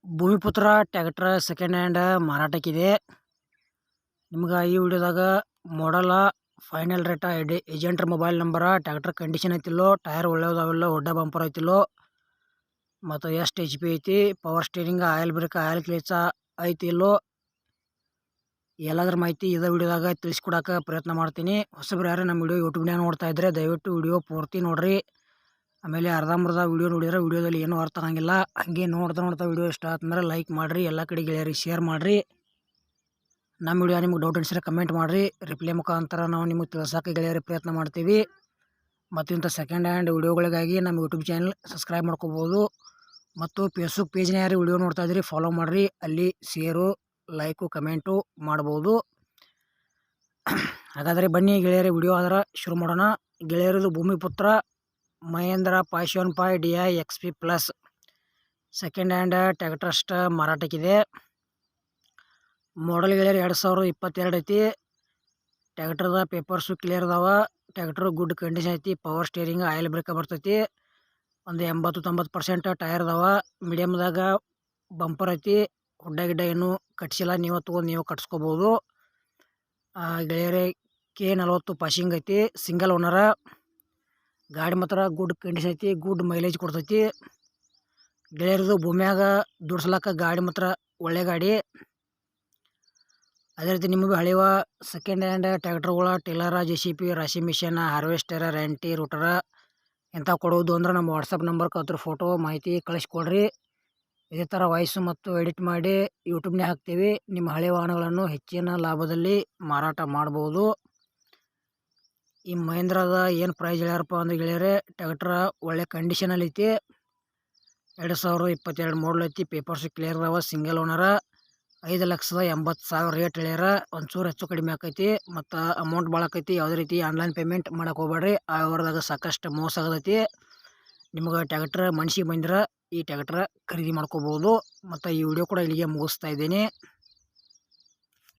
Bhoomiputra tractor second hand ಮಾರಾಟಕ್ಕಿದೆ. ನಿಮ್ಗೆ ಈ ವಿಡಿಯೋದಾಗ ಮಾಡಲ, ಫೈನಲ್ ರೇಟ, ಏಜೆಂಟ್ರ ಮೊಬೈಲ್ ನಂಬರ, ಟ್ಯಾಕ್ಟರ್ ಕಂಡೀಷನ್ ಐತಿಲ್ಲೋ, ಟೈರ್ ಒಳ್ಳೆಯದಾವಿಲ್ಲೋ, ಹೊಡ್ಡ ಬಂಪರ್ ಐತಿಲ್ಲೋ, ಮತ್ತು ಎಷ್ಟು HP ಐತಿ, power steering, oil brake, oil clutch ಐತಿ ಇಲ್ಲೋ, ಎಲ್ಲದರ ಮಾಹಿತಿ ಇದೇ ವಿಡಿಯೋದಾಗ ತಿಳಿಸ್ಕೊಡಕ್ಕೆ ಪ್ರಯತ್ನ ಮಾಡ್ತೀನಿ. ಹೊಸಬ್ರು ಯಾರು ನಮ್ಮ ವಿಡಿಯೋ ಯೂಟ್ಯೂಬ್ನಾಗ ನೋಡ್ತಾ ಇದ್ದರೆ ದಯವಿಟ್ಟು ವಿಡಿಯೋ ಪೂರ್ತಿ ನೋಡಿರಿ. ಆಮೇಲೆ ಅರ್ಧಂಬರ್ಧ ವಿಡಿಯೋ ನೋಡಿದ್ರೆ ವಿಡಿಯೋದಲ್ಲಿ ಏನೂ ಅರ್ಥ ಆಗಂಗಿಲ್ಲ. ಹಾಗೆ ನೋಡ್ತಾ ವಿಡಿಯೋ ಇಷ್ಟ ಆತಂದ್ರೆ ಲೈಕ್ ಮಾಡಿರಿ, ಎಲ್ಲ ಕಡೆ ಗೆಳೆಯರಿಗೆ ಶೇರ್ ಮಾಡಿರಿ. ನಮ್ಮ ವಿಡಿಯೋ ನಿಮ್ಗೆ ಡೌಟ್ ಅನಿಸಿದ್ರೆ ಕಮೆಂಟ್ ಮಾಡಿರಿ, ರಿಪ್ಲೈ ಮುಖಾಂತರ ನಾವು ನಿಮಗೆ ತಿಳಿಸೋಕೆ ಗೆಳೆಯರಿಗೆ ಪ್ರಯತ್ನ ಮಾಡ್ತೀವಿ. ಮತ್ತು ಇಂಥ ಸೆಕೆಂಡ್ ಹ್ಯಾಂಡ್ ವಿಡಿಯೋಗಳಿಗಾಗಿ ನಮ್ಮ ಯೂಟ್ಯೂಬ್ ಚಾನಲ್ ಸಬ್ಸ್ಕ್ರೈಬ್ ಮಾಡ್ಕೋಬೋದು. ಮತ್ತು ಫೇಸ್ಬುಕ್ ಪೇಜ್ನ ಯಾರು ವಿಡಿಯೋ ನೋಡ್ತಾ ಇದ್ರಿ ಫಾಲೋ ಮಾಡಿರಿ, ಅಲ್ಲಿ ಶೇರು, ಲೈಕು, ಕಮೆಂಟು ಮಾಡ್ಬೋದು. ಹಾಗಾದರೆ ಬನ್ನಿ ಗೆಳೆಯರಿ, ವಿಡಿಯೋ ಆದ್ರೆ ಶುರು ಮಾಡೋಣ. ಗೆಳೆಯರದು Bhoomiputra Mahindra 575 DI XP plus second hand tractor ಅಷ್ಟು ಮಾರಾಟಕ್ಕಿದೆ. ಮಾಡಲ್ ಗೆಳೆಯರು 2022 ಐತಿ. ಟ್ಯಾಕ್ಟರ್ದ ಪೇಪರ್ಸು ಕ್ಲಿಯರ್ ಅದಾವ. ಟ್ಯಾಕ್ಟರ್ ಗುಡ್ ಕಂಡೀಷನ್ ಐತಿ. ಪವರ್ ಸ್ಟೇರಿಂಗ್, ಆಯಿಲ್ ಬ್ರೇಕ್ ಬರ್ತೈತಿ. ಒಂದು 80-90% ಟೈರ್ ಅದಾವ. ಮೀಡಿಯಮ್ದಾಗ ಬಂಪರ್ ಐತಿ. ಹುಡ್ಡ ಗಿಡ್ಡ ಏನು ಕಟ್ಸಿಲ್ಲ, ನೀವು ತೊಗೊಂಡು ನೀವು ಕಟ್ಸ್ಕೋಬೋದು. ಗೆಳೆಯರೇ K40 ಪಾಸಿಂಗ್ ಐತಿ. ಸಿಂಗಲ್ ಓನರ. ಗಾಡಿ ಮಾತ್ರ ಗುಡ್ ಕಂಡೀಷನ್ ಐತಿ, ಗುಡ್ ಮೈಲೇಜ್ ಕೊಡ್ತೈತಿ. ಗೆಳೆಯರದು ಭೂಮಿಯಾಗ ದುಡ್ಸ್ಲಕ್ಕ ಗಾಡಿ ಮಾತ್ರ ಒಳ್ಳೆ ಗಾಡಿ. ಅದೇ ರೀತಿ ನಿಮಗೆ ಹಳೆಯ ಸೆಕೆಂಡ್ ಹ್ಯಾಂಡ್ ಟ್ಯಾಕ್ಟರ್ಗಳ ಟೇಲರ, JCB, ರಾಶಿ ಮಿಷನ್, ಹಾರ್ವೆಸ್ಟರ, ರೆಂಟಿ, ರೂಟರ ಇಂಥ ಕೊಡೋದು ಅಂದ್ರೆ ನಮ್ಮ ವಾಟ್ಸಪ್ ನಂಬರ್ಗೆ ಅದ್ರ ಫೋಟೋ ಮಾಹಿತಿ ಕಳಿಸ್ಕೊಡ್ರಿ. ಇದೇ ಥರ ವಾಯ್ಸು ಮತ್ತು ಎಡಿಟ್ ಮಾಡಿ ಯೂಟ್ಯೂಬ್ನಾಗ ಹಾಕ್ತೀವಿ. ನಿಮ್ಮ ಹಳೆಯ ವಾಹನಗಳನ್ನು ಹೆಚ್ಚಿನ ಲಾಭದಲ್ಲಿ ಮಾರಾಟ ಮಾಡ್ಬೋದು. ಈ ಮಹೇಂದ್ರದ ಏನು ಪ್ರೈಸ್ ಹೇಳ್ಯಾರಪ್ಪ ಅಂದ್ರೆ ಗೆಳೆಯರೆ, ಟ್ಯಾಕ್ಟ್ರ ಒಳ್ಳೆ ಕಂಡೀಷನಲ್ಲಿ ಐತಿ. 2022 ಮಾಡಲ್ ಐತಿ. ಪೇಪರ್ಸ್ ಕ್ಲಿಯರ್ ಅದಾವ. ಸಿಂಗಲ್ ಓನರ. 5,80,000 ರೇಟ್ ಹೇಳ್ಯಾರ. ಒಂಚೂರು ಹೆಚ್ಚು ಕಡಿಮೆ ಆಕೈತಿ. ಮತ್ತು ಅಮೌಂಟ್ ಭಾಳ ಆಕೈತಿ. ಯಾವುದೇ ರೀತಿ ಆನ್ಲೈನ್ ಪೇಮೆಂಟ್ ಮಾಡಕ್ಕೆ ಹೋಗ್ಬೇಡ್ರಿ. ಆ ವ್ಯವಹಾರದಾಗ ಸಾಕಷ್ಟು ಮೋಸ ಆಗತೈತಿ. ನಿಮ್ಗೆ ಟ್ಯಾಕ್ಟ್ರ್ ಮನ್ಸಿಗೆ ಬಂದ್ರೆ ಈ ಟ್ಯಾಕ್ಟ್ರ ಖರೀದಿ ಮಾಡ್ಕೋಬೋದು. ಮತ್ತು ಈ ವಿಡಿಯೋ ಕೂಡ ಇಲ್ಲಿಗೆ ಮುಗಿಸ್ತಾ ಇದ್ದೀನಿ.